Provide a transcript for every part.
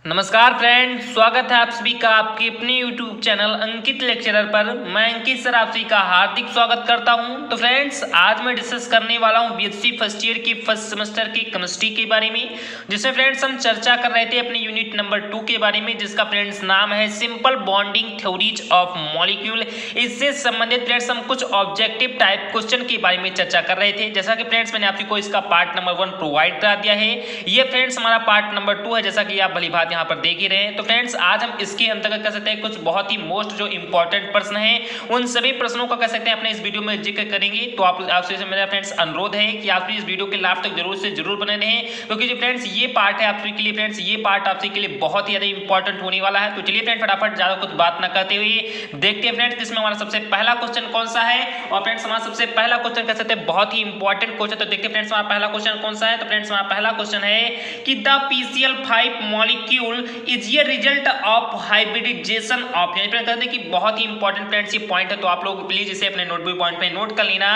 नमस्कार फ्रेंड, स्वागत है आप सभी का आपके अपने YouTube चैनल अंकित लेक्चरर पर। मैं अंकित सर आप सभी का हार्दिक स्वागत करता हूं। तो फ्रेंड्स, आज मैं डिस्कस करने वाला हूं बीएससी फर्स्ट ईयर की फर्स्ट सेमेस्टर की केमिस्ट्री के बारे में, जिसमें फ्रेंड्स हम चर्चा कर रहे थे अपने यूनिट नंबर 2 के बारे में, जिसका फ्रेंड्स नाम है simple bonding theories of molecule. इससे संबंधित फ्रेंड्स हम कुछ ऑब्जेक्टिव टाइप क्वेश्चन के बारे में चर्चा कर रहे थे। जैसा कि फ्रेंड्स मैंने आपको इसका पार्ट नंबर 1 प्रोवाइड करा दिया है। ये फ्रेंड्स हमारा पार्ट नंबर 2 है, जैसा कि आप भली बात यहाँ पर देख ही रहे हैं। तो फ्रेंड्स, आज हम इसके अंतर्गत कह सकते हैं कुछ बहुत ही मोस्ट जो इंपॉर्टेंट प्रश्न हैं उन सभी प्रश्नों का कह सकते हैं अपने इस वीडियो में जिक्र करेंगे। तो आपसे मेरा फ्रेंड्स अनुरोध है कि आप इस वीडियो के लास्ट तक जरूर से जरूर बने रहें, क्योंकि जो फ्रेंड्स ये पार्ट है आप सभी के लिए, फ्रेंड्स ये पार्ट आप सभी के लिए बहुत ही ज्यादा इंपॉर्टेंट होने वाला है। तो चलिए फ्रेंड्स, फटाफट ज्यादा कुछ बात ना करते हुए देखते हैं फ्रेंड्स इसमें हमारा सबसे पहला क्वेश्चन कौन सा है। और फ्रेंड्स, हमारा सबसे पहला क्वेश्चन कह सकते हैं बहुत ही इंपॉर्टेंट क्वेश्चन। तो देखते हैं फ्रेंड्स हमारा पहला क्वेश्चन कौन सा है। तो फ्रेंड्स, हमारा पहला क्वेश्चन है कि द PCl5 मॉलिक्यूल इज ये रिजल्ट ऑफ हाइब्रिडाइजेशन ऑफ, यानी कहते हैं कि बहुत ही इंपॉर्टेंट फ्रेंड्स ये पॉइंट है। तो आप लोग प्लीज इसे अपने नोटबुक पॉइंट पे नोट कर लेना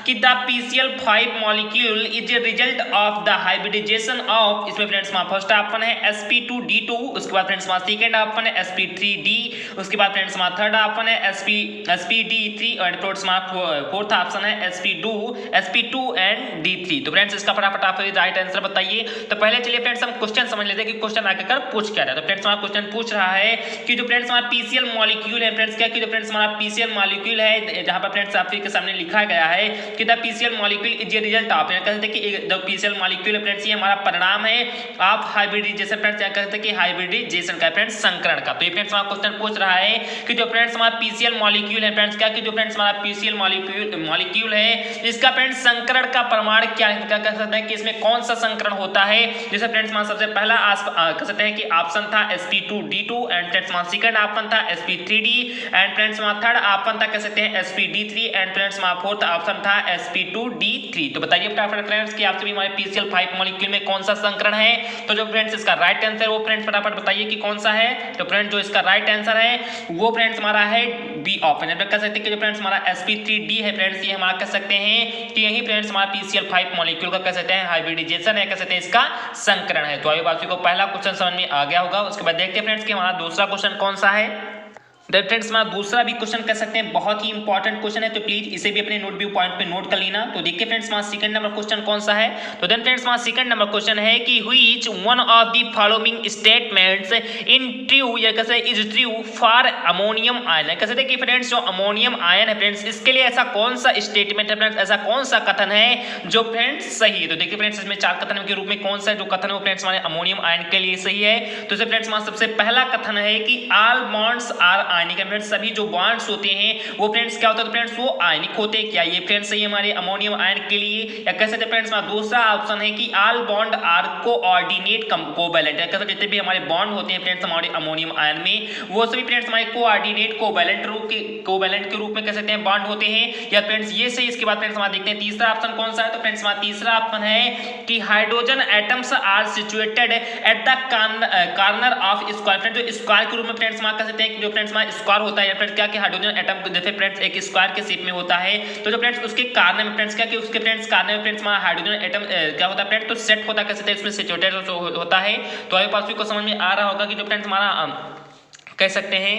कि the PCl5 molecule is a result of the hybridisation of. इसमें फ्रेंड्स हमारा फर्स्ट ऑप्शन है sp2d2, उसके बाद फ्रेंड्स हमारा सेकंड ऑप्शन है sp3d, उसके बाद फ्रेंड्स हमारा थर्ड ऑप्शन है sp3d और फ्रेंड्स हमारा फोर्थ ऑप्शन है sp2 एंड d3। तो फ्रेंड्स, इसका फटाफट आप राइट आंसर बताइए। तो पहले चलिए फ्रेंड्स हम क्वेश्चन समझ लेते हैं कि क्वेश्चन आकर पूछ क्या रहा है। तो फ्रेंड्स, हमारा क्वेश्चन पूछ रहा है कि जो फ्रेंड्स हमारा PCl मॉलिक्यूल है, फ्रेंड्स क्या कि जो फ्रेंड्स हमारा PCl मॉलिक्यूल है, जहां पर फ्रेंड्स आपके सामने लिखा गया है कि the PCl molecule is a result of, कह सकते हैं कि जो PCl मॉलिक्यूल है फ्रेंड्स ये हमारा परिणाम है ऑफ हाइब्रिडाइजेशन। फ्रेंड्स क्या कहते हैं कि हाइब्रिडाइजेशन का फ्रेंड्स संकरण का। तो ये फ्रेंड्स हमारा क्वेश्चन पूछ रहा है कि जो फ्रेंड्स हमारा PCl मॉलिक्यूल है, फ्रेंड्स क्या कि जो फ्रेंड्स हमारा PCl मॉलिक्यूल है इसका फ्रेंड्स संकरण का प्रमाण क्या कह सकते हैं कि इसमें कौन सा संकरण होता है। जैसे फ्रेंड्स हमारा सबसे पहला कह सकते हैं कि ऑप्शन था sp2d2 एंड फ्रेंड्स हमारा सेकंड ऑप्शन था sp3d एंड फ्रेंड्स हमारा थर्ड ऑप्शन था कह सकते हैं sp3d एंड फ्रेंड्स हमारा फोर्थ ऑप्शन था sp2d3। तो बताइए फटाफट फ्रेंड्स कि आप सभी हमारे PCl5 मॉलिक्यूल में कौन सा संकरण है। तो जो फ्रेंड्स इसका राइट आंसर वो फ्रेंड्स फटाफट बताइए कि कौन सा है। तो फ्रेंड्स जो इसका राइट आंसर है वो फ्रेंड्स हमारा है बी ऑप्शन। कह सकते हैं कि जो फ्रेंड्स हमारा sp3d है फ्रेंड्स ये हमारा कह सकते हैं कि यही फ्रेंड्स हमारा PCl5 मॉलिक्यूल का कह सकते हैं हाइब्रिडाइजेशन है, कह सकते हैं इसका संकरण है। तो आइए आप सभी को पहला क्वेश्चन समझ में आ गया होगा। उसके बाद देखते हैं फ्रेंड्स कि हमारा दूसरा क्वेश्चन कौन सा है। तो फ्रेंड्स हमारा दूसरा भी क्वेश्चन कह सकते हैं बहुत ही इंपॉर्टेंट क्वेश्चन है, तो प्लीज इसे भी अपने नोटबुक पॉइंट पे नोट कर लेना। तो देखिए फ्रेंड्स हमारा सेकंड नंबर क्वेश्चन कौन सा है। तो देन फ्रेंड्स हमारा सेकंड नंबर क्वेश्चन है कि which one of the following statements in true या कैसे is true for ammonium ion. कह सकते हैं कि फ्रेंड्स जो अमोनियम आयन है फ्रेंड्स इसके लिए ऐसा कौन सा स्टेटमेंट है फ्रेंड्स, ऐसा कौन सा कथन है जो फ्रेंड्स सही है। तो देखिए फ्रेंड्स इसमें चार कथनों के रूप में कौन सा जो कथन है वो फ्रेंड्स हमारे अमोनियम आयन के लिए सही है। तो इसे फ्रेंड्स हमारा सबसे पहला कथन है कि all bonds are ionic. Friends सभी जो बॉन्ड्स होते हैं वो फ्रेंड्स क्या होता है, तो फ्रेंड्स वो आयनिक होते हैं। क्या ये फ्रेंड्स सही है हमारे अमोनियम आयन के लिए। या कह सकते हैं फ्रेंड्स हमारा दूसरा ऑप्शन है कि all bond are coordinate covalent. कह सकते जितने भी हमारे बॉन्ड होते हैं फ्रेंड्स हमारे अमोनियम आयन में वो सभी फ्रेंड्स हमारे कोऑर्डिनेट कोवैलेंट के रूप में कह सकते हैं बॉन्ड होते हैं। या फ्रेंड्स ये सही। इसके बाद फ्रेंड्स हमारा देखते हैं तीसरा ऑप्शन कौन सा है। तो फ्रेंड्स हमारा तीसरा ऑप्शन है कि hydrogen atoms are situated at the corner of square. Friends जो स्क्वायर के रूप में फ्रेंड्स हमारा कह सकते हैं कि जो फ्रेंड्स हमारा स्क्वायर होता है क्या कि हाइड्रोजन एटम जैसे फ्रेंड्स एक स्क्वायर के शेप में होता है, तो जो फ्रेंड्स उसके कारण में फ्रेंड्स क्या कि उसके फ्रेंड्स कारण में फ्रेंड्स हमारा हाइड्रोजन एटम क्या होता है फ्रेंड्स तो सेट होता है, कह सकते हैं उसमें सिचुएटेड होता है। तो आपके पास भी को समझ में आ रहा होगा कि जो फ्रेंड्स हमारा कह सकते हैं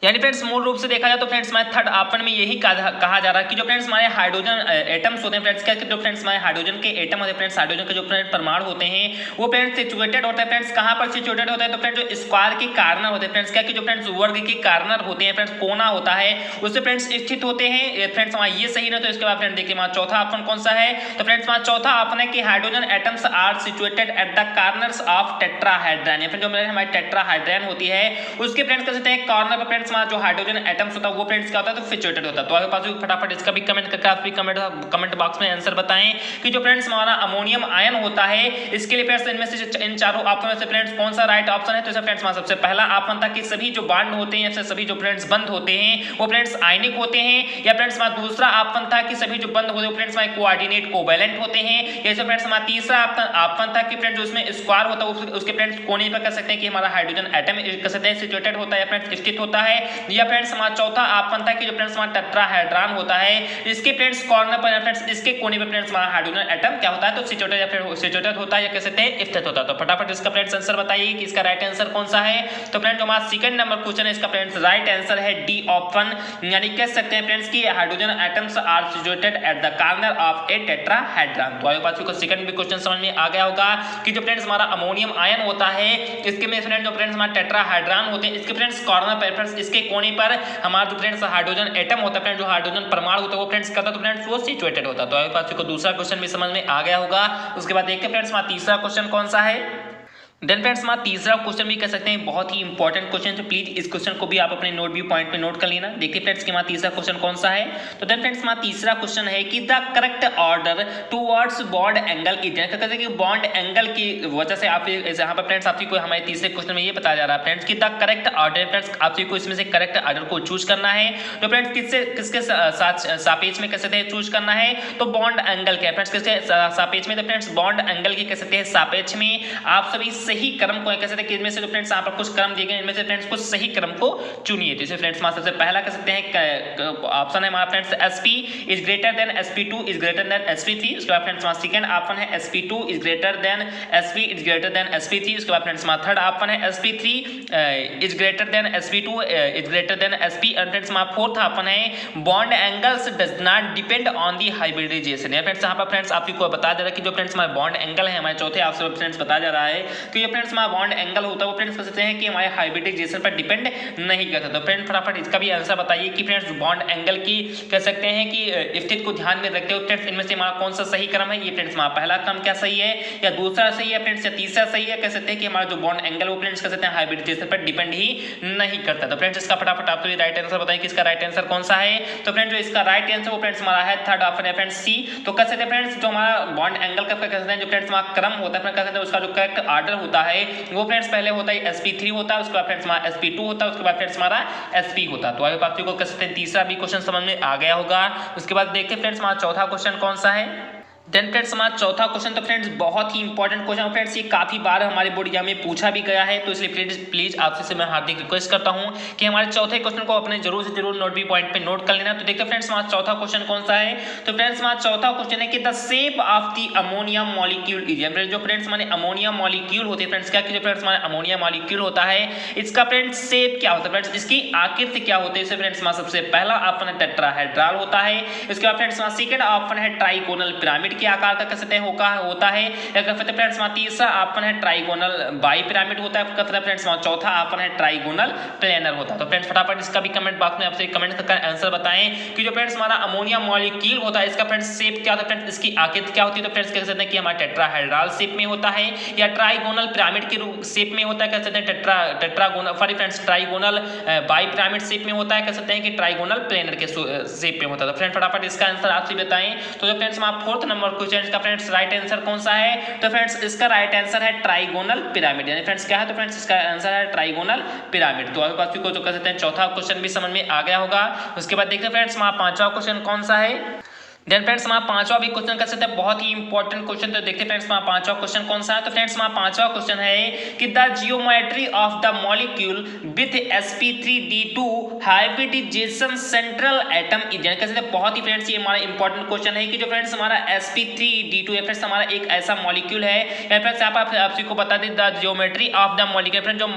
यानी फ्रेंड्स मूल रूप से देखा जाए तो फ्रेंड्स हमारे थर्ड ऑप्शन में यही कहा जा रहा है कि जो फ्रेंड्स हमारे हाइड्रोजन एटम्स होते हैं फ्रेंड्स क्या जो फ्रेंड्स हमारे हाइड्रोजन के एटम होते हैं फ्रेंड्स हाइड्रोजन के जो फ्रेंड्स परमाणु होते हैं वो फ्रेंड्स सिचुएटेड होता है। फ्रेंड्स कहां पर सिचुएटेड होता है तो फ्रेंड्स जो स्क्वायर के कार्नर होते हैं फ्रेंड्स क्या कि जो फ्रेंड्स वर्ग के कार्नर होते हैं फ्रेंड्स कोना होता है उससे फ्रेंड्स स्थित होते हैं। फ्रेंड्स हमारा ये सही ना। तो इसके बाद फ्रेंड्स देखिए हमारा चौथा ऑप्शन कौन सा है। तो फ्रेंड्स हमारा चौथा ऑप्शन है कि hydrogen atoms are situated at the corners of tetrahedron. या फिर जो हमारी टेट्राहाइड्रन होती है उसके फ्रेंड्स कह सकते हैं कॉर्नर पर फ्रेंड्स हमारा जो हाइड्रोजन एटम्स होता है वो फ्रेंड्स क्या होता है तो सिचुएटेड होता है। तो आपके पास फटाफट इसका भी कमेंट करके आप भी कमेंट बॉक्स में आंसर बताएं कि जो फ्रेंड्स हमारा अमोनियम आयन होता है इसके लिए फ्रेंड्स इनमें से इन चारों ऑप्शन में से फ्रेंड्स कौन सा राइट ऑप्शन है। तो इसमें फ्रेंड्स हमारा सबसे पहला ऑप्शन था कि सभी जो बॉन्ड होते हैं सभी जो फ्रेंड्स बंद होते हैं वो फ्रेंड्स आयनिक होते हैं। या फ्रेंड्स हमारा दूसरा ऑप्शन था कि सभी जो बंद होते हैं फ्रेंड्स हमारे कोऑर्डिनेट कोवैलेंट होते हैं। या फ्रेंड्स हमारा तीसरा ऑप्शन था कि फ्रेंड्स जो इसमें स्क्वायर होता है उसके फ्रेंड्स कोने पर कह सकते हैं कि हमारा हाइड्रोजन एटम कह सकते हैं सिचुएटेड होता है फ्रेंड्स स्थित होता है। या फ्रेंड्स हमारा चौथा ऑप्शन था कि जो फ्रेंड्स हमारा टेट्राहेड्रॉन होता है इसके फ्रेंड्स कॉर्नर पर फ्रेंड्स इसके कोने पर फ्रेंड्स हमारा हाइड्रोजन एटम क्या होता है तो सिचुएटेड या फिर सिचुएटेड होता है या कह सकते हैं स्थित होता है। तो फटाफट इसका फ्रेंड्स आंसर बताइए कि इसका राइट आंसर कौन सा है। तो फ्रेंड्स हमारा सेकंड नंबर क्वेश्चन है इसका फ्रेंड्स राइट आंसर है डी ऑप्शन, यानी कह सकते हैं फ्रेंड्स कि hydrogen atoms are situated at the corner of a tetrahedron. तो आई होप आपको सेकंड भी क्वेश्चन समझ में आ गया होगा कि जो फ्रेंड्स हमारा अमोनियम आयन होता है इसके में फ्रेंड्स जो फ्रेंड्स हमारा टेट्राहेड्रॉन होते हैं इसके फ्रेंड्स कॉर्नर पर फ्रेंड्स इसके कोने पर हमारा जो फ्रेंड्स हाइड्रोजन एटम होता है फ्रेंड्स जो हाइड्रोजन परमाणु होता है वो फ्रेंड्स करता तो फ्रेंड्स वो सिचुएटेड होता। तो आई होप आपको दूसरा क्वेश्चन भी समझ में आ गया होगा। उसके बाद देखते हैं फ्रेंड्स हमारा तीसरा क्वेश्चन कौन सा है। देन फ्रेंड्स हमारा तीसरा क्वेश्चन भी कह सकते हैं बहुत ही इंपॉर्टेंट क्वेश्चन, तो प्लीज इस क्वेश्चन को भी आप अपने नोट व्यू पॉइंट पे नोट कर लेना। देखिए फ्रेंड्स कि हमारा तीसरा क्वेश्चन कौन सा है। तो देन फ्रेंड्स हमारा तीसरा क्वेश्चन है कि the correct order towards bond angle is, कहते हैं कि बॉन्ड एंगल की वजह से आप यहाँ पर फ्रेंड्स आपको हमारे तीसरे क्वेश्चन में ये बताया जा रहा है फ्रेंड्स कि द करेक्ट ऑर्डर फ्रेंड्स आपको इसमें से करेक्ट ऑर्डर को चूज करना है। तो फ्रेंड्स किसके सापेक्ष में कह सकते हैं चूज करना है तो बॉन्ड एंगल के फ्रेंड्स किसके सापेक्ष में, तो फ्रेंड्स बॉन्ड एंगल की कह सकते हैं सापेक्ष में आप सभी सही क्रम को कह सकते हैं कि इनमें से जो फ्रेंड्स आप कुछ क्रम दिए गए इनमें से फ्रेंड्स कुछ सही क्रम को चुनिए। तो इसे फ्रेंड्स हमारा सबसे पहला कह सकते हैं ऑप्शन है हमारा friends sp is greater than sp2 is greater than sp3। उसके बाद फ्रेंड्स हमारा सेकंड ऑप्शन है sp2 is greater than sp is greater than sp3। उसके बाद फ्रेंड्स हमारा थर्ड ऑप्शन है sp3 is greater than sp2 is greater than sp। और friends हमारा फोर्थ ऑप्शन है bond angles does not depend on the hybridisation. या friends यहाँ पर फ्रेंड्स आपको बता दे रहा है कि जो फ्रेंड्स हमारा बॉन्ड एंगल है हमारे चौथे ऑप्शन फ्रेंड्स बताया जा रहा है कि जो फ्रेंड्स हमारा बॉन्ड एंगल होता है वो फ्रेंड्स कह सकते हैं कि हमारे हाइब्रिडाइजेशन पर डिपेंड नहीं करता। तो फ्रेंड्स फटाफट इसका भी आंसर बताइए कि फ्रेंड्स बॉन्ड एंगल की कह सकते हैं कि स्थिति को ध्यान में रखते हुए फ्रेंड्स इनमें से हमारा कौन सा सही क्रम है। ये फ्रेंड्स हमारा पहला क्रम क्या सही है या दूसरा सही है फ्रेंड्स या तीसरा सही है, कह सकते हैं कि हमारा जो बॉन्ड एंगल वो फ्रेंड्स कह सकते हैं हाइब्रिडाइजेशन पर डिपेंड ही नहीं करता। तो फ्रेंड्स इसका फटाफट आप तो राइट आंसर बताइए कि इसका राइट आंसर कौन सा है। तो फ्रेंड्स जो इसका राइट आंसर वो फ्रेंड्स हमारा है थर्ड ऑप्शन है फ्रेंड्स सी। तो कह सकते हैं फ्रेंड्स जो हमारा बॉन्ड एंगल का कह सकते हैं जो फ्रेंड्स हमारा क्रम होता है कह सकते हैं उसका जो करेक्ट ऑर्डर होता है वो फ्रेंड्स पहले होता है sp3 होता है, उसके बाद फ्रेंड्स हमारा sp2 होता है, उसके बाद फ्रेंड्स हमारा sp होता है। तो आई होप आपको कह सकते हैं तीसरा भी क्वेश्चन समझ में आ गया होगा। उसके बाद देखते हैं फ्रेंड्स हमारा चौथा क्वेश्चन कौन सा है। देन फ्रेंड्स हमारा चौथा क्वेश्चन तो फ्रेंड्स बहुत ही इंपॉर्टेंट क्वेश्चन फ्रेंड्स, ये काफी बार हमारे बोर्ड एग्जाम में पूछा भी गया है। तो इसलिए प्लीज आपसे मैं हार्दिक रिक्वेस्ट करता हूं कि हमारे चौथे क्वेश्चन को अपने जरूर से जरूर नोट भी पॉइंट पे नोट कर लेना। तो देखते हैं फ्रेंड्स हमारा चौथा क्वेश्चन कौन सा है। तो फ्रेंड्स हमारा चौथा क्वेश्चन है कि the shape of the ammonia molecule is, जो फ्रेंड्स हमारे अमोनिया मॉलिक्यूल होते हैं फ्रेंड्स क्या कि जो फ्रेंड्स हमारा अमोनिया मॉलिक्यूल होता है इसका फ्रेंड्स शेप क्या होता है फ्रेंड्स, इसकी आकृति क्या होती है। इसे फ्रेंड्स हमारा सबसे पहला ऑप्शन है टेट्राहेड्रल होता है। इसके बाद फ्रेंड्स हमारा सेकंड ऑप्शन है ट्राइगोनल पिरामिड के आकार का कह सकते हैं होता है। या कहते हैं फ्रेंड्स हमारा तीसरा ऑप्शन है ट्राइगोनल बाई पिरामिड होता है। कहते हैं फ्रेंड्स हमारा चौथा ऑप्शन है ट्राइगोनल प्लेनर होता है। तो फ्रेंड्स फटाफट इसका भी कमेंट बॉक्स में आपसे कमेंट करके आंसर बताएं कि जो फ्रेंड्स हमारा अमोनिया मॉलिक्यूल होता है इसका फ्रेंड्स शेप क्या होता है फ्रेंड्स, इसकी आकृति क्या होती है। तो फ्रेंड्स कह सकते हैं कि हमारा टेट्राहेड्रल शेप में होता है या ट्राइगोनल पिरामिड के रूप शेप में होता है। कह सकते हैं tetragonal sorry friends trigonal by pyramid shape में होता है। कह सकते हैं कि ट्राइगोनल प्लेनर के शेप में होता है। तो फ्रेंड्स फटाफट इसका आंसर आप ही बताएं। तो जो फ्रेंड्स हमारा फोर्थ नंबर क्वेश्चन का फ्रेंड्स राइट आंसर कौन सा है। तो फ्रेंड्स इसका राइट आंसर है ट्राइगोनल पिरामिड, यानी फ्रेंड्स क्या है तो फ्रेंड्स इसका आंसर है ट्राइगोनल पिरामिड। तो आपको बात को जो कह सकते हैं चौथा क्वेश्चन भी समझ में आ गया होगा। उसके बाद देखते हैं फ्रेंड्स हमारा पांचवा क्वेश्चन कौन सा है। देन फ्रेंड्स हमारा पांचवा भी क्वेश्चन कर सकते हैं बहुत ही इंपॉर्टेंट क्वेश्चन। तो देखते हैं फ्रेंड्स हमारा पांचवा क्वेश्चन कौन सा है। तो फ्रेंड्स हमारा पांचवा क्वेश्चन है कि the geometry of the molecule with sp3d2 hybridisation central atom is, कह सकते हैं बहुत ही फ्रेंड्स ये हमारा इंपॉर्टेंट क्वेश्चन है कि जो फ्रेंड्स हमारा sp3d2 या फ्रेंड्स हमारा एक ऐसा मॉलिक्यूल है या फ्रेंड्स आपको बता दें the geometry of the molecule friends जो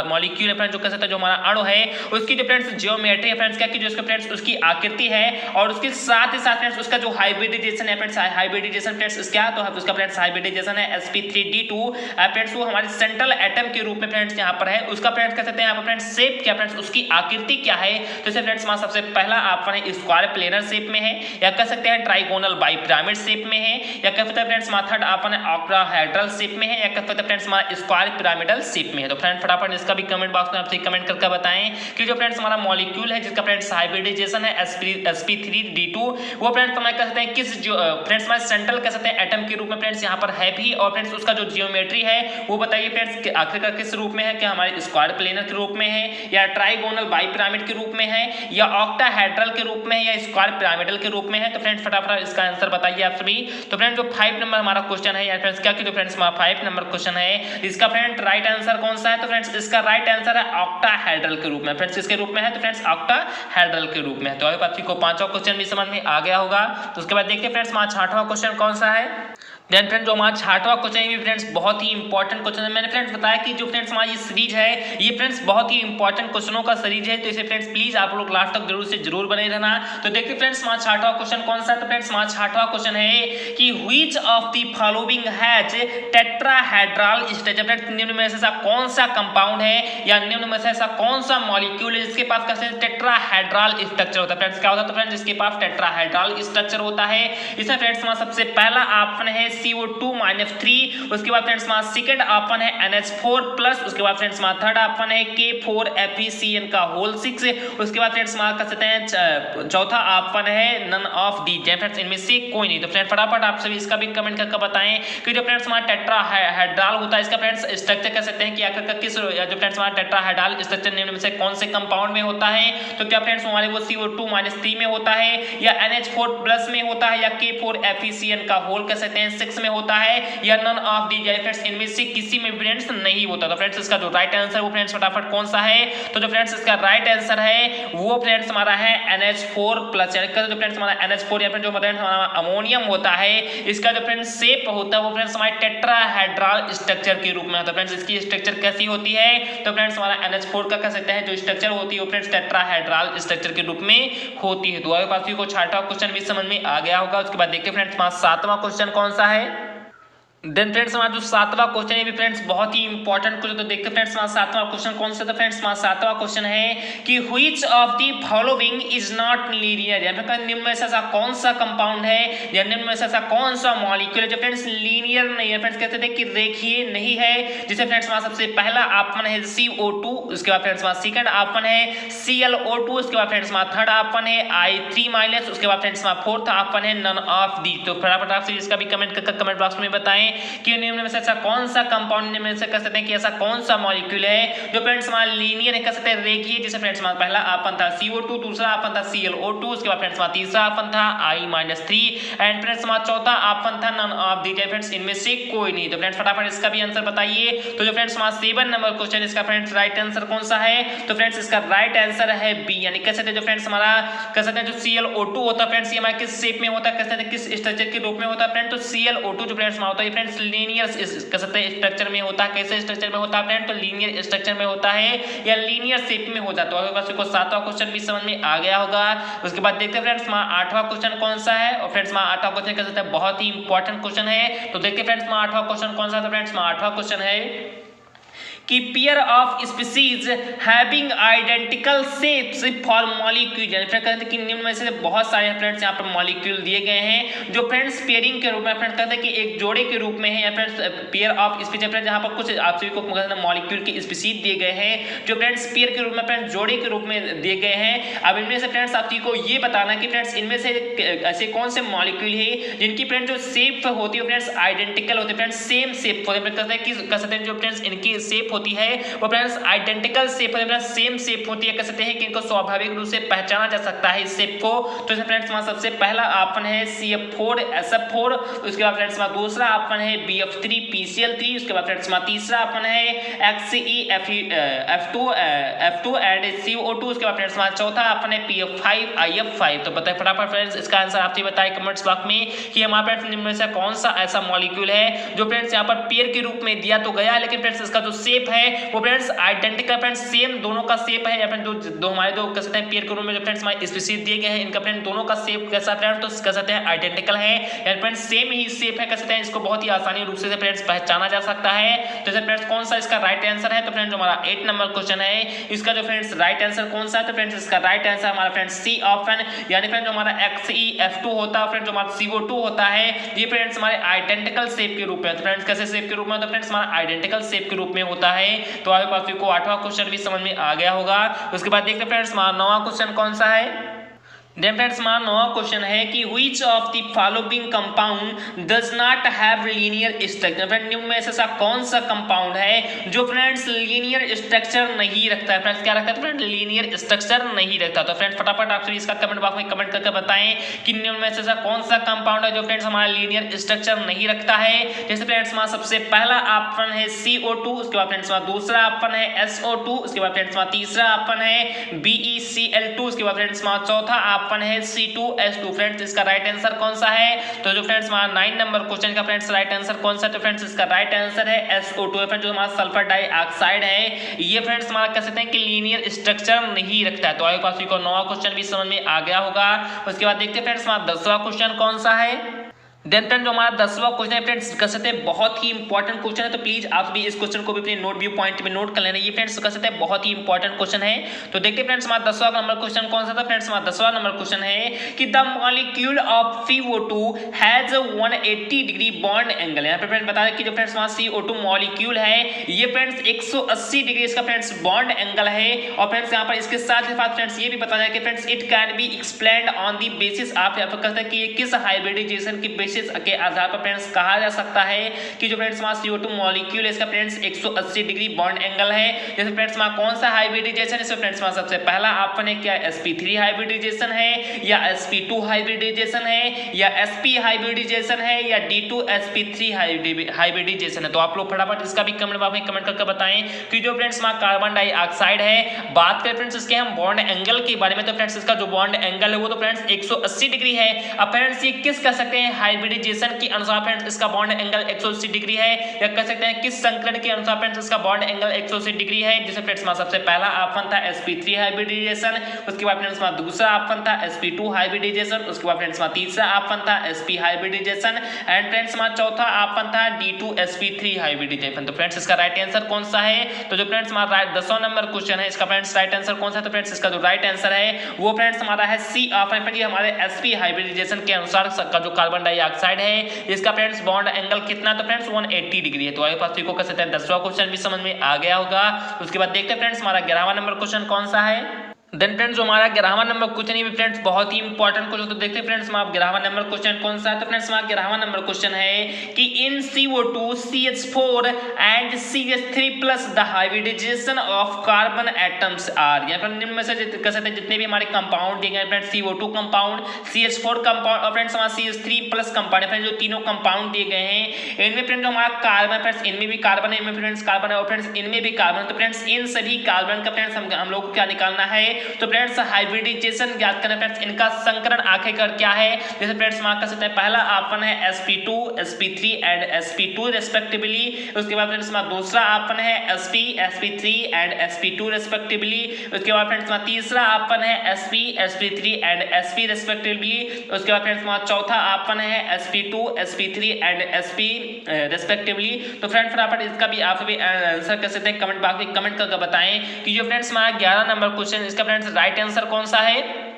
मॉलिक्यूल है फ्रेंड्स जो कह सकते हैं जो हमारा अणु है उसकी जो फ्रेंड्स जियोमेट्री है फ्रेंड्स क्या कि जो उसके फ्रेंड्स उसकी आकृति है और उसके साथ ही साथ फ्रेंड्स उसका जो हाइब्रिडाइजेशन है फ्रेंड्स हाइब्रिडाइजेशन फ्रेंड्स क्या तो उसका फ्रेंड्स हाइब्रिडाइजेशन है sp3d2 फ्रेंड्स वो हमारे सेंट्रल एटम के रूप में फ्रेंड्स यहाँ पर है। उसका फ्रेंड्स कह सकते हैं यहाँ पर फ्रेंड्स शेप क्या फ्रेंड्स उसकी आकृति क्या है। तो इसे फ्रेंड्स हमारा सबसे पहला ऑप्शन है स्क्वायर प्लेनर शेप में है या कह सकते हैं ट्राइगोनल बाई पिरामिड शेप में है या कह सकते हैं फ्रेंड्स हमारा थर्ड ऑप्शन है ऑक्टाहेड्रल शेप में है या कह सकते हैं फ्रेंड्स हमारा स्क्वायर पिरामिडल शेप में है। तो फ्रेंड्स फटाफट इसका भी कमेंट बॉक्स में आपसे कमेंट करके बताएं कि जो फ्रेंड्स हमारा मॉलिक्यूल है जिसका फ्रेंड्स हाइब्रिडाइजेशन है sp3d2 वो फ्रेंड्स हमारे कह सकते हैं किस जो फ्रेंड्स हमारे सेंट्रल कह सकते हैं एटम के रूप में फ्रेंड्स यहाँ पर है भी, और फ्रेंड्स उसका जो जियोमेट्री है वो बताइए फ्रेंड्स आखिरकार किस रूप में है, क्या हमारे स्क्वायर प्लेनर के रूप में है, या ट्राइगोनल बाई पिरामिड के रूप में है, या ऑक्टाहेड्रल के रूप में है, या स्क्वायर पिरामिडल के रूप में है। तो फ्रेंड्स फटाफट इसका आंसर बताइए आप सभी। तो फ्रेंड्स जो 5 नंबर हमारा क्वेश्चन है या फ्रेंड्स क्या कि जो फ्रेंड्स हमारा 5 नंबर क्वेश्चन है इसका फ्रेंड्स राइट आंसर कौन सा है? तो फ्रेंड्स इसका राइट आंसर है ऑक्टाहेड्रल के रूप में। फ्रेंड्स किसके रूप में है? तो फ्रेंड्स ऑक्टाहेड्रल के रूप में है। तो अभी आप को पांचवा क्वेश्चन भी समझ में आ गया होगा। तो उसके बाद देखिए फ्रेंड्स हमारा छठवां क्वेश्चन कौन सा है। देन फ्रेंड्स जो हमारा छठवां क्वेश्चन है फ्रेंड्स बहुत ही इंपॉर्टेंट क्वेश्चन है। मैंने फ्रेंड्स बताया कि जो फ्रेंड्स हमारी सीरीज है ये फ्रेंड्स बहुत ही इंपॉर्टेंट क्वेश्चनों का सीरीज है, तो इसे फ्रेंड्स प्लीज आप लोग लास्ट तक जरूर बने रहना। तो देखिए फ्रेंड्स हमारा छठवां क्वेश्चन कौन सा है। तो फ्रेंड्स हमारा छठवां क्वेश्चन है कि which of the following has tetrahedral structure. Friends निम्न में से ऐसा कौन सा कंपाउंड है या निम्न में से ऐसा कौन सा मॉलिक्यूल है जिसके पास कैसे टेट्राहेड्रल स्ट्रक्चर होता है। फ्रेंड्स क्या होता है? तो फ्रेंड्स जिसके पास टेट्राहेड्रल स्ट्रक्चर होता है इसमें फ्रेंड्स हमारा सबसे पहला ऑप्शन है CO2-3, उसके बाद फ्रेंड्स हमारा सेकंड ऑप्शन है NH4+, उसके बाद फ्रेंड्स हमारा थर्ड ऑप्शन है K4FeCN का होल 6, उसके बाद फ्रेंड्स हमारा कह सकते हैं चौथा ऑप्शन है नन ऑफ दी। फ्रेंड्स इनमें से कोई नहीं। तो फ्रेंड्स फटाफट आप सभी इसका भी कमेंट करके बताएं कि जो फ्रेंड्स हमारा टेट्राहेड्रल होता है इसका फ्रेंड्स स्ट्रक्चर कह सकते हैं कि आखिर किस जो फ्रेंड्स हमारा टेट्राहेड्रल स्ट्रक्चर निम्न में से कौन से कंपाउंड में होता है। तो क्या फ्रेंड्स हमारे वो CO2-3 में होता है, या NH4+ में होता है, या K4FeCN का होल कह सकते हैं 6 में होता है, या नन ऑफ दी। फ्रेंड्स इनमें से किसी में फ्रेंड्स नहीं होता। तो फ्रेंड्स इसका जो राइट आंसर वो फ्रेंड्स फटाफट कौन सा है। तो जो फ्रेंड्स इसका राइट आंसर है वो फ्रेंड्स हमारा है NH4+, यानी जो फ्रेंड्स हमारा NH4 या फिर जो फ्रेंड्स हमारा अमोनियम होता है इसका जो फ्रेंड्स शेप होता है वो फ्रेंड्स हमारे टेट्राहेड्रल स्ट्रक्चर के रूप में होता है। फ्रेंड्स इसकी स्ट्रक्चर कैसी होती है? तो फ्रेंड्स हमारा NH4 का कह सकते हैं जो स्ट्रक्चर होती है वो फ्रेंड्स टेट्राहेड्रल स्ट्रक्चर के रूप में होती है। तो आपके पास को छठवां क्वेश्चन भी समझ में आ गया होगा। उसके बाद देखिए फ्रेंड्स हमारा सातवां क्वेश्चन कौन सा है। देन फ्रेंड्स हमारा जो सातवां क्वेश्चन है भी फ्रेंड्स बहुत ही इंपॉर्टेंट क्वेश्चन। तो देखते हैं फ्रेंड्स हमारा सातवां क्वेश्चन कौन सा। तो फ्रेंड्स हमारा सातवां क्वेश्चन है कि which of the following is not linear, यानी निम्न में से ऐसा कौन सा कंपाउंड है या निम्न में से ऐसा कौन सा मॉलिक्यूल है जो फ्रेंड्स लीनियर नहीं है। फ्रेंड्स कहते थे कि रेखीय नहीं है, जिसे फ्रेंड्स हमारा सबसे पहला ऑप्शन है CO2, उसके बाद फ्रेंड्स हमारा सेकंड ऑप्शन है ClO2, उसके बाद फ्रेंड्स हमारा थर्ड ऑप्शन है I3-, उसके बाद फ्रेंड्स हमारा फोर्थ ऑप्शन है नन ऑफ दी। तो फटाफट आप इसका भी कमेंट बॉक्स में बताएं कि निम्न में से ऐसा कौन सा कंपाउंड में से कह सकते हैं कि ऐसा कौन सा मॉलिक्यूल है जो फ्रेंड्स हमारा लीनियर है, कह सकते हैं रेखीय। जैसे फ्रेंड्स हमारा पहला ऑप्शन था CO2, दूसरा ऑप्शन था ClO2, उसके बाद फ्रेंड्स हमारा तीसरा ऑप्शन था I-3 एंड फ्रेंड्स हमारा चौथा ऑप्शन था नन ऑफ दी। फ्रेंड्स इनमें से कोई नहीं। तो फ्रेंड्स फटाफट इसका भी आंसर बताइए। तो जो फ्रेंड्स हमारा 7 नंबर क्वेश्चन इसका फ्रेंड्स राइट आंसर कौन सा है। तो फ्रेंड्स इसका राइट आंसर है B, यानी कह सकते हैं जो फ्रेंड्स हमारा कह सकते हैं जो ClO2 होता है फ्रेंड्स ये हमारा किस शेप में होता है, कह सकते हैं किस स्ट्रक्चर के रूप में होता है फ्रेंड। तो ClO2 जो फ्रेंड्स हमारा होता है फ्रेंड्स लीनियर कह सकते हैं स्ट्रक्चर में होता है। कैसे स्ट्रक्चर में होता है फ्रेंड? तो लीनियर स्ट्रक्चर में होता है या लीनियर शेप में हो जाता है। बस को सातवां क्वेश्चन भी समझ में आ गया होगा। उसके बाद देखते हैं फ्रेंड्स हमारा आठवां क्वेश्चन कौन सा है। और फ्रेंड्स हमारा आठवां क्वेश्चन कह सकते हैं बहुत ही इंपॉर्टेंट क्वेश्चन है। तो देखते हैं फ्रेंड्स हमारा आठवां क्वेश्चन कौन सा है। तो फ्रेंड्स हमारा आठवां क्वेश्चन है कि pair of species having identical shapes for molecule, यानी फ्रेंड्स कहते हैं कि निम्न में से बहुत सारे फ्रेंड्स यहाँ पर मॉलिक्यूल दिए गए हैं जो फ्रेंड्स पेयरिंग के रूप में फ्रेंड्स कहते हैं कि एक जोड़े के रूप में है, या friends pair of species friends जहाँ पर कुछ आप सभी को मॉलिक्यूल के स्पीसीज दिए गए हैं जो फ्रेंड्स पेयर के रूप में फ्रेंड्स जोड़े के रूप में दिए गए हैं। अब इनमें से फ्रेंड्स आप सभी को ये बताना कि फ्रेंड्स इनमें से ऐसे कौन से मॉलिक्यूल है जिनकी फ्रेंड्स जो शेप होती है फ्रेंड्स आइडेंटिकल होती है, फ्रेंड्स सेम शेप होते हैं। कहते हैं कि कह सकते हैं जो फ्रेंड्स इनकी शेप होती है वो फ्रेंड्स आइडेंटिकल शेप होती है, सेम शेप होती है। कह सकते हैं कि इनको स्वाभाविक रूप से पहचाना जा सकता है इस शेप को। तो फ्रेंड्स हमारा सबसे पहला ऑप्शन है CF4SF4, उसके बाद फ्रेंड्स हमारा दूसरा ऑप्शन है BF3PCl3, उसके बाद फ्रेंड्स हमारा तीसरा ऑप्शन है XeF2 एंड CO2, उसके बाद फ्रेंड्स हमारा चौथा ऑप्शन है PF5IF5। तो बताइए फटाफट फ्रेंड्स इसका आंसर आप ही बताइए कमेंट्स बॉक्स में कि हमारा फ्रेंड्स निम्न में से कौन सा ऐसा मॉलिक्यूल है जो फ्रेंड्स यहाँ पर पेयर के रूप में दिया तो गया है, लेकिन फ्रेंड्स इसका जो शेप है वो फ्रेंड्स आइडेंटिकल फ्रेंड्स सेम दोनों का शेप है। या फ्रेंड दो हमारे दो कह सकते हैं पेयर के रूप में जो फ्रेंड्स हमारे स्पीसीज दिए गए हैं इनका फ्रेंड दोनों का शेप कैसा फ्रेंड्स तो कह सकते हैं आइडेंटिकल है, या फ्रेंड्स सेम ही शेप है। कह सकते हैं इसको बहुत ही आसानी रूप से फ्रेंड्स पहचाना जा सकता है। तो फ्रेंड्स कौन सा इसका राइट आंसर है। तो फ्रेंड्स हमारा 8 नंबर क्वेश्चन है इसका जो फ्रेंड्स राइट आंसर कौन सा है। तो फ्रेंड्स इसका राइट आंसर हमारा फ्रेंड्स C ऑप्शन, यानी फ्रेंड जो हमारा XeF2 होता है फ्रेंड्स जो हमारा CO2 होता है ये फ्रेंड्स हमारे आइडेंटिकल शेप के रूप में। तो फ्रेंड्स कैसे शेप के रूप में तो फ्रेंड्स हमारा आइडेंटिकल शेप के रूप में होता है। तो आपके पास को 8वां क्वेश्चन भी समझ में आ गया होगा। उसके बाद देखते हैं फ्रेंड्स हमारा 9वां क्वेश्चन कौन सा है। देन फ्रेंड्स हमारा नवा क्वेश्चन है कि which of the following compound does not have linear structure. Friend निम्न में से ऐसा कौन सा कंपाउंड है जो फ्रेंड्स लीनियर स्ट्रक्चर नहीं रखता है। फ्रेंड्स क्या रखता है, फ्रेंड लीनियर स्ट्रक्चर नहीं रखता। तो फ्रेंड्स फटाफट आप सभी इसका कमेंट बॉक्स में कमेंट करके बताएं कि निम्न में से ऐसा कौन सा कंपाउंड है जो फ्रेंड्स हमारा लीनियर स्ट्रक्चर नहीं रखता है। जैसे फ्रेंड्स हमारा सबसे पहला ऑप्शन है CO2, उसके बाद फ्रेंड्स हमारा दूसरा ऑप्शन है SO2, उसके बाद फ्रेंड्स हमारा तीसरा ऑप्शन है BeCl2, उसके बाद फ्रेंड्स हमारा चौथा ऑप्शन है C2H2। फ्रेंड्स इसका राइट आंसर कौन सा है, तो जो फ्रेंड्स हमारा 9 नंबर क्वेश्चन का फ्रेंड्स राइट आंसर कौन सा है, तो फ्रेंड्स इसका राइट आंसर है SO2। फ्रेंड्स जो हमारा सल्फर डाइऑक्साइड है ये फ्रेंड्स हमारा कह सकते हैं कि लीनियर स्ट्रक्चर नहीं रखता है। तो आई पास को नवा क्वेश्चन भी समझ में आ गया होगा। उसके बाद देखते हैं फ्रेंड्स हमारा 10वां क्वेश्चन कौन सा है। देन फ्रेंड जो हमारा 10वां क्वेश्चन है फ्रेंड्स कह सकते हैं बहुत ही इंपॉर्टेंट क्वेश्चन है, तो प्लीज आप भी इस क्वेश्चन को भी अपने नोट व्यू पॉइंट में नोट कर लेना। ये फ्रेंड्स कह सकते हैं बहुत ही इंपॉर्टेंट क्वेश्चन है। तो देखते हैं फ्रेंड्स हमारा 10वां नंबर क्वेश्चन कौन सा था। फ्रेंड्स हमारा 10वां नंबर क्वेश्चन है कि the molecule of CO2 has 180 degree bond angle. यहाँ पे फ्रेंड्स बता दें कि जो फ्रेंड्स हमारा CO2 मॉलिक्यूल है ये फ्रेंड्स 180 डिग्री इसका फ्रेंड्स बॉन्ड एंगल है। और फ्रेंड्स यहाँ पर इसके साथ ही साथ फ्रेंड्स ये भी बता दें कि friends it can be explained on the basis, आप यहाँ पर कहते हैं कि ये किस हाइब्रिडाइजेशन की बेसिस के आधार पर फ्रेंड्स कहा जा सकता है कि जो फ्रेंड्स हमारा CO2 मॉलिक्यूल है इसका फ्रेंड्स 180 डिग्री बॉन्ड एंगल है। जैसे फ्रेंड्स हमारा कौन सा हाइब्रिडाइजेशन है, इसमें फ्रेंड्स हमारा सबसे पहला ऑप्शन है क्या sp3 हाइब्रिडाइजेशन है या sp2 हाइब्रिडाइजेशन है या sp हाइब्रिडाइजेशन है या D2sp3 हाइब्रिडाइजेशन है। तो आप लोग फटाफट इसका भी कमेंट बॉक्स में कमेंट करके बताएं कि जो फ्रेंड्स हमारा कार्बन डाइऑक्साइड है, बात करें फ्रेंड्स इसके हम बॉन्ड एंगल के बारे में, तो फ्रेंड्स इसका जो बॉन्ड एंगल है वो तो फ्रेंड्स 180 डिग्री है। अब फ्रेंड्स ये किस कह सकते हैं हाइब्रिडाइजेशन के अनुसार फ्रेंड्स इसका बॉन्ड एंगल 180 डिग्री है, या कह सकते हैं किस संकरण के अनुसार फ्रेंड्स इसका बॉन्ड एंगल 180 डिग्री है। जैसे फ्रेंड्स हमारा सबसे पहला ऑप्शन था sp3 हाइब्रिडाइजेशन, उसके बाद फ्रेंड्स हमारा दूसरा ऑप्शन था sp2 हाइब्रिडाइजेशन, उसके बाद फ्रेंड्स हमारा तीसरा ऑप्शन था sp हाइब्रिडाइजेशन एंड फ्रेंड्स हमारा चौथा ऑप्शन था D2sp3 हाइब्रिडाइजेशन। तो फ्रेंड्स इसका राइट आंसर कौन सा है, तो जो फ्रेंड्स हमारा 10वां नंबर क्वेश्चन है इसका फ्रेंड्स राइट आंसर कौन सा है, तो फ्रेंड्स इसका जो राइट आंसर है वो फ्रेंड्स हमारा है C ऑप्शन। ये हमारे sp हाइब्रिडाइजेशन के अनुसार का जो कार्बन डाइऑक्साइड है इसका फ्रेंड्स बॉन्ड एंगल कितना, तो फ्रेंड्स 180 डिग्री है। तो आगे पास को कह सकते हैं 10वां क्वेश्चन भी समझ में आ गया होगा। उसके बाद देखते हैं फ्रेंड्स हमारा 11वां नंबर क्वेश्चन कौन सा है। देन फ्रेंड्स जो हमारा 11वां नंबर क्वेश्चन है फ्रेंड्स बहुत ही इंपॉर्टेंट क्वेश्चन। तो देखते हैं फ्रेंड्स हमारा 11वां नंबर क्वेश्चन कौन सा है, तो फ्रेंड्स हमारा 11वां नंबर क्वेश्चन है कि in CO2 CH4 and CH3 plus the hybridisation of carbon atoms are. यहाँ पर निम्न में से कह सकते हैं जितने भी हमारे कंपाउंड दिए गए friends CO2 compound, CH4 compound और फ्रेंड्स हमारा CH3 प्लस कंपाउंड फ्रेंड्स जो तीनों कंपाउंड दिए गए हैं इनमें फ्रेंड्स हमारा कार्बन फ्रेंड्स इनमें भी कार्बन है, इनमें फ्रेंड्स कार्बन है और फ्रेंड्स इनमें भी कार्बन। तो फ्रेंड्स इन सभी कार्बन का फ्रेंड्स हम लोग को क्या निकालना है, तो फ्रेंड्स हाइब्रिडाइजेशन ज्ञात करना फ्रेंड्स इनका संकरण आखिरकार क्या है। जैसे फ्रेंड्स हम कह सकते हैं पहला ऑप्शन है sp2 sp3 and sp2 respectively, उसके बाद फ्रेंड्स हमारा दूसरा ऑप्शन है sp sp3 and sp2 respectively, उसके बाद फ्रेंड्स हमारा तीसरा ऑप्शन है sp sp3 and sp respectively, उसके बाद फ्रेंड्स हमारा चौथा ऑप्शन है sp2 sp3 and sp respectively. तो फ्रेंड्स फटाफट इसका भी आप भी आंसर कर सकते हैं कमेंट बॉक्स में कमेंट करके बताएं कि जो फ्रेंड्स हमारा 11 नंबर क्वेश्चन इसका फ्रेंड्स राइट आंसर कौन सा है।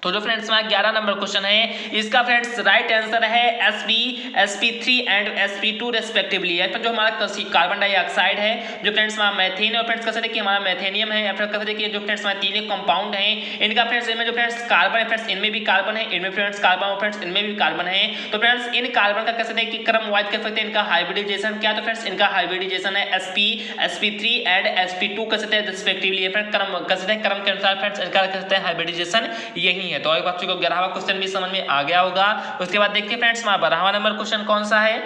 तो जो फ्रेंड्स हमारा 11 नंबर क्वेश्चन है इसका फ्रेंड्स राइट आंसर है sp sp3 and sp2 respectively. है तो जो हमारा कार्बन डाइऑक्साइड है जो फ्रेंड्स हमारा मैथेन और फ्रेंड्स कह सकते हैं कि हमारा मैथेनियम है या फिर कह सकते हैं कि जो फ्रेंड्स हमारे तीनों कंपाउंड हैं इनका फ्रेंड्स इनमें जो फ्रेंड्स कार्बन है फ्रेंड्स इनमें भी कार्बन है, इनमें फ्रेंड्स कार्बन और फ्रेंड्स इनमें भी कार्बन है। तो फ्रेंड्स इन कार्बन का कह सकते हैं कि क्रम वाइज कर सकते हैं इनका हाइब्रिडाइजेशन क्या, तो फ्रेंड्स इनका हाइब्रिडाइजेशन है sp sp3 एंड sp2 कह सकते हैं रेस्पेक्टिवली। फ्रेंड्स क्रम कह सकते हैं क्रम के अनुसार फ्रेंड्स इनका कह सकते हैं हाइब्रिडाइजेशन यही है। तो एक बात को 11वां क्वेश्चन भी समझ में आ गया होगा। उसके बाद देखिए फ्रेंड्स हमारा 12वां नंबर क्वेश्चन कौन सा है।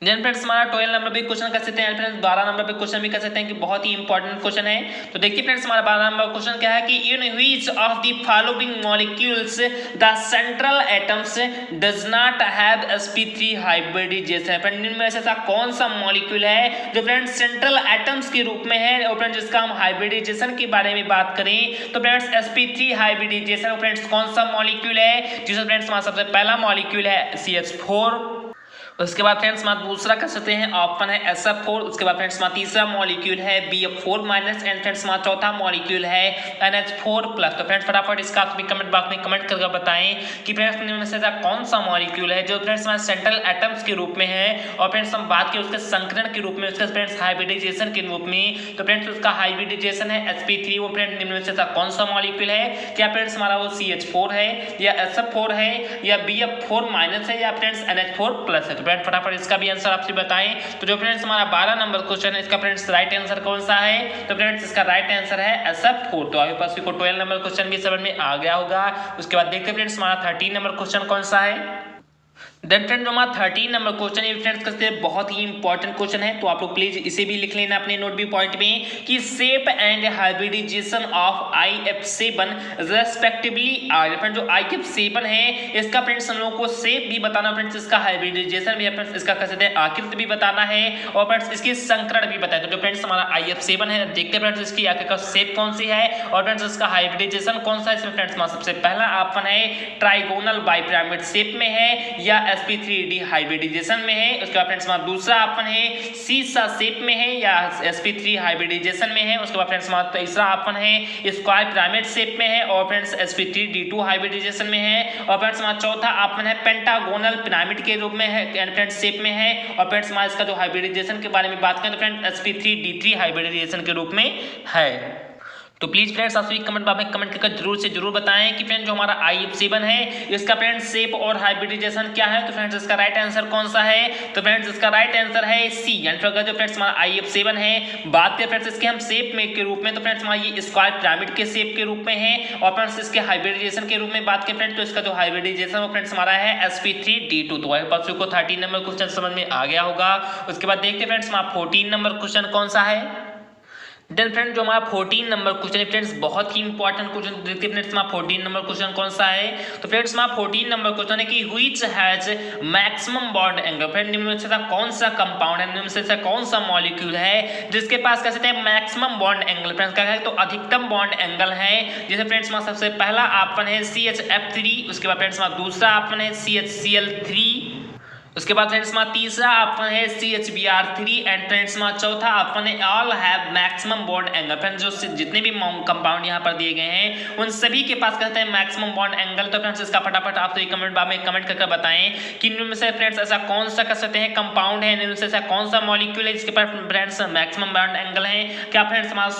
देन फ्रेंड्स हमारा 12 नंबर पे क्वेश्चन कर सकते हैं, फ्रेंड्स 12 नंबर पे क्वेश्चन भी कर सकते हैं कि बहुत ही इंपॉर्टेंट क्वेश्चन है। तो देखिए फ्रेंड्स हमारा 12 नंबर क्वेश्चन क्या है कि in which of the following molecules the central atoms does not have sp3 hybridisation. Friends इनमें ऐसा कौन सा मॉलिक्यूल है जो फ्रेंड्स सेंट्रल एटम्स के रूप में है और फ्रेंड्स जिसका हम हाइब्रिडाइजेशन के बारे में बात करें तो फ्रेंड्स sp3 हाइब्रिडाइजेशन फ्रेंड्स कौन सा मॉलिक्यूल है, जिसमें फ्रेंड्स हमारा सबसे पहला मॉलिक्यूल है CH4, उसके बाद फ्रेंड्स हमारा दूसरा कर सकते हैं ऑप्शन है SF4। उसके बाद फ्रेंड्स हमारा तीसरा मॉलिक्यूल है BF4 माइनस एंड फ्रेंड्स हमारा चौथा मॉलिक्यूल है NH4 प्लस। तो फ्रेंड्स फटाफट इसका आप कमेंट बॉक्स में कमेंट करके बताएं कि फ्रेंड्स इनमें से ऐसा कौन सा मॉलिक्यूल है जो फ्रेंड्स हमारे सेंट्रल एटम्स के रूप में है और फ्रेंड्स हम बात करें उसके संकरण के रूप में, उसके फ्रेंड्स हाइब्रिडाइजेशन के रूप में, तो फ्रेंड्स उसका हाइब्रिडाइजेशन है sp3। वो फ्रेंड्स निम्न में से ऐसा कौन सा मॉलिक्यूल है? क्या फ्रेंड्स हमारा वो CH4 है या SF4 है या BF4 माइनस है या फ्रेंड्स NH4 प्लस है? तो फ्रेंड्स फटाफट इसका भी आंसर आपसे बताएं। तो जो फ्रेंड्स हमारा 12 नंबर क्वेश्चन है इसका फ्रेंड्स राइट आंसर कौन सा है? तो फ्रेंड्स इसका राइट आंसर है SF4। तो आपके पास 12 नंबर क्वेश्चन भी समझ में आ गया होगा। उसके बाद देखते हैं फ्रेंड्स हमारा 13 नंबर क्वेश्चन कौन सा है। देन फ्रेंड्स हमारा 13 नंबर क्वेश्चन है फ्रेंड्स कसते बहुत ही इंपॉर्टेंट क्वेश्चन है, तो आप लोग प्लीज इसे भी लिख लेना अपने नोट भी पॉइंट में कि shape and hybridisation of IF7 respectively are. Friends जो IF7 है इसका फ्रेंड्स हम लोगों को शेप भी बताना, फ्रेंड्स इसका हाइब्रिडाइजेशन भी, फ्रेंड्स इसका कहते हैं आकृति भी बताना है और फ्रेंड्स इसकी संकरण भी बताए। तो जो फ्रेंड्स हमारा IF7 है देखते हैं फ्रेंड्स इसकी आकृति का शेप कौन सी है और फ्रेंड्स इसका हाइब्रिडाइजेशन कौन सा है। इसमें फ्रेंड्स हमारा सबसे पहला ऑप्शन है ट्राइगोनल बाइपिरामिड शेप में है या sp3d हाइब्रिडाइजेशन में है। उसके बाद फ्रेंड्स हमारा दूसरा ऑप्शन है सीसा शेप में है या sp3 हाइब्रिडाइजेशन में है। उसके बाद फ्रेंड्स हमारा तीसरा ऑप्शन है स्क्वायर पिरामिड शेप में है और फ्रेंड्स sp3d2 हाइब्रिडाइजेशन में है। और फ्रेंड्स हमारा चौथा ऑप्शन है पेंटागोनल पिरामिड के रूप में है एंड फ्रेंड्स शेप में है। और फ्रेंड्स हमारा इसका जो हाइब्रिडाइजेशन के बारे में बात करें तो फ्रेंड्स sp3d3 हाइब्रिडाइजेशन के रूप में है। तो प्लीज फ्रेंड्स आप सभी कमेंट बॉक्स में कमेंट करके जरूर से जरूर बताएं कि फ्रेंड्स जो हमारा IF7 है इसका फ्रेंड्स शेप और हाइब्रिडाइजेशन क्या है। तो फ्रेंड्स इसका राइट आंसर कौन सा है? तो फ्रेंड्स इसका राइट आंसर है C। यानी अगर जो फ्रेंड्स हमारा IF7 है बात करें फ्रेंड्स इसके हम शेप में के रूप में तो फ्रेंड्स हमारा ये स्क्वायर पिरामिड के शेप के रूप में है और फ्रेंड्स इसके हाइब्रिडाइजेशन के रूप में बात करें फ्रेंड्स तो इसका जो हाइब्रिडाइजेशन वो फ्रेंड्स हमारा है sp3d2। तो आपके पास को 13 नंबर क्वेश्चन समझ में आ गया होगा। उसके बाद देखते हैं फ्रेंड्स हमारा 14 नंबर क्वेश्चन कौन सा है। देन फ्रेंड्स जो हमारा 14 नंबर क्वेश्चन है फ्रेंड्स बहुत ही इंपॉर्टेंट क्वेश्चन, देखते हैं फ्रेंड्स हमारा 14 नंबर क्वेश्चन कौन सा है। तो फ्रेंड्स हमारा 14 नंबर क्वेश्चन है कि which has maximum bond angle. Friends निम्न में से कौन सा कंपाउंड है, निम्न में से कौन सा मॉलिक्यूल है जिसके पास कह सकते हैं मैक्सिमम बॉन्ड एंगल। फ्रेंड्स क्या है तो अधिकतम बॉन्ड एंगल है। जैसे फ्रेंड्स हमारा सबसे पहला ऑप्शन है CHF3। उसके बाद फ्रेंड्स हमारा दूसरा ऑप्शन है CHCl3। उसके बाद फ्रेंड्स हमारा तीसरा ऑप्शन है CHBr3 एंड फ्रेंड्स हमारा चौथा ऑप्शन है all have maximum bond angle. Friends जो जितने भी कंपाउंड यहाँ पर दिए गए हैं उन सभी के पास कहते हैं मैक्सिमम बॉन्ड एंगल। तो फ्रेंड्स इसका फटाफट आप तो कमेंट बॉक्स में कमेंट करके बताएं कि इनमें से फ्रेंड्स ऐसा कौन सा कर सकते हैं कंपाउंड है, इनमें से ऐसा कौन सा मॉलिक्यूल है जिसके पास फ्रेंड्स मैक्सिमम बॉन्ड एंगल है। क्या फ्रेंड्स हमारा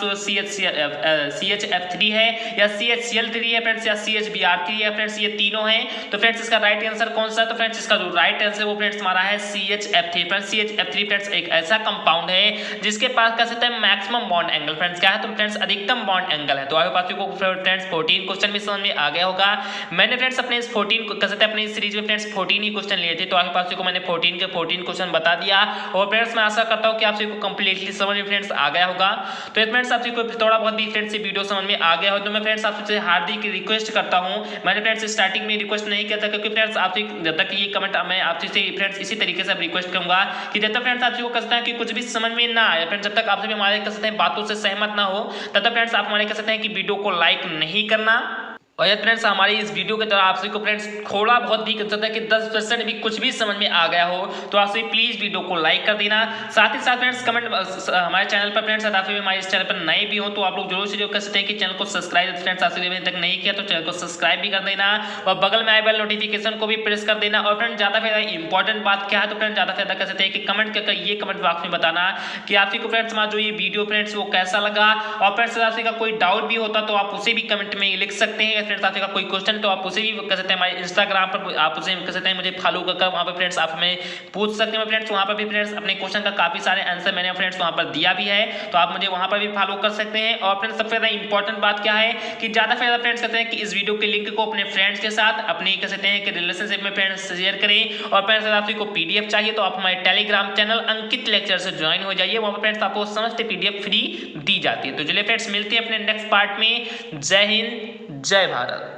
CHF3 है या CHCl3 है फ्रेंड्स या CHBr3 है फ्रेंड्स, ये तीनों हैं। तो फ्रेंड्स इसका राइट आंसर कौन सा है? तो फ्रेंड्स इसका जो राइट आंसर वो फ्रेंड्स हमारा है CHF3। फ्रेंड्स CHF3 फ्रेंड्स एक ऐसा कंपाउंड है जिसके पास कह सकते हैं मैक्सिमम बॉन्ड एंगल। फ्रेंड्स क्या है तो फ्रेंड्स अधिकतम बॉन्ड एंगल है। तो आपके पास को फ्रेंड्स 14 क्वेश्चन भी समझ में आ गया होगा। मैंने फ्रेंड्स अपने इस 14 कह सकते हैं अपनी सीरीज में फ्रेंड्स 14 ही क्वेश्चन लिए थे, तो आपके पास को मैंने 14 के 14 क्वेश्चन बता दिया और फ्रेंड्स मैं आशा करता हूं कि आप सभी को कंप्लीटली समझ में फ्रेंड्स आ गया होगा। तो फ्रेंड्स आप सभी को थोड़ा बहुत भी फ्रेंड्स ये वीडियो समझ में आ गया हो तो मैं फ्रेंड्स आपसे हार्दिक रिक्वेस्ट करता हूं। मैंने फ्रेंड्स स्टार्टिंग में रिक्वेस्ट नहीं किया था क्योंकि फ्रेंड्स आप जब तक ये कमेंट मैं आपसे फ्रेंड्स इसी तरीके से रिक्वेस्ट करूंगा कि जब तक फ्रेंड्स आप को कहते हैं कि कुछ भी समझ में ना आए फ्रेंड्स, जब तक आप सभी हमारे कह सकते हैं बातों से सहमत ना हो तब तक फ्रेंड्स आप हमारे कह सकते हैं कि वीडियो को लाइक नहीं करना। और यदि फ्रेंड्स हमारी इस वीडियो के द्वारा आप सभी को फ्रेंड्स थोड़ा बहुत भी कर सकता है कि 10% भी कुछ भी समझ में आ गया हो तो आप सभी प्लीज वीडियो को लाइक कर देना। साथ ही साथ फ्रेंड्स कमेंट हमारे चैनल पर फ्रेंड्स आप सभी हमारे इस चैनल पर नए भी हो तो आप लोग जरूर से जो कर सकते हैं कि चैनल को सब्सक्राइब फ्रेंड्स आप सभी अभी तक नहीं किया तो चैनल को सब्सक्राइब भी कर देना और बगल में आए बेल नोटिफिकेशन को भी प्रेस कर देना। और फ्रेंड्स ज़्यादा से ज़्यादा इंपॉर्टेंट बात क्या है तो फ्रेंड्स ज़्यादा से ज़्यादा कर सकते हैं कि कमेंट करके ये कमेंट बॉक्स में बताना कि आप सभी को फ्रेंड्स हमारा जो ये वीडियो फ्रेंड्स वो कैसा लगा। और फ्रेंड्स आप सभी का कोई डाउट भी होता तो आप उसे भी कमेंट में लिख सकते हैं। फ्रेंड्स आप सभी का कोई तो आप उसे भी कह सकते हैं हमारे इंस्टाग्राम पर आप उसे कह सकते हैं मुझे फॉलो कर वहाँ पर फ्रेंड्स आप हमें पूछ सकते हैं। फ्रेंड्स वहाँ पर भी फ्रेंड्स अपने क्वेश्चन का काफी सारे आंसर मैंने फ्रेंड्स वहाँ पर दिया भी है तो आप मुझे वहाँ पर भी फॉलो कर सकते हैं। और फ्रेंड्स सबसे ज़्यादा इंपॉर्टेंट बात क्या है कि ज़्यादा से ज़्यादा फ्रेंड्स कहते हैं कि इस वीडियो के लिंक को अपने फ्रेंड्स के साथ अपने कह सकते हैं कि रिलेशनशिप में फ्रेंड्स शेयर करें। और फ्रेंड्स अगर आपको PDF चाहिए तो आप हमारे टेलीग्राम चैनल अंकित लेक्चर से ज्वाइन हो जाइए, वहाँ पर फ्रेंड्स आपको समस्त PDF फ्री दी जाती है। तो चलिए फ्रेंड्स मिलते हैं अपने नेक्स्ट पार्ट में। जय हिंद जय भारत।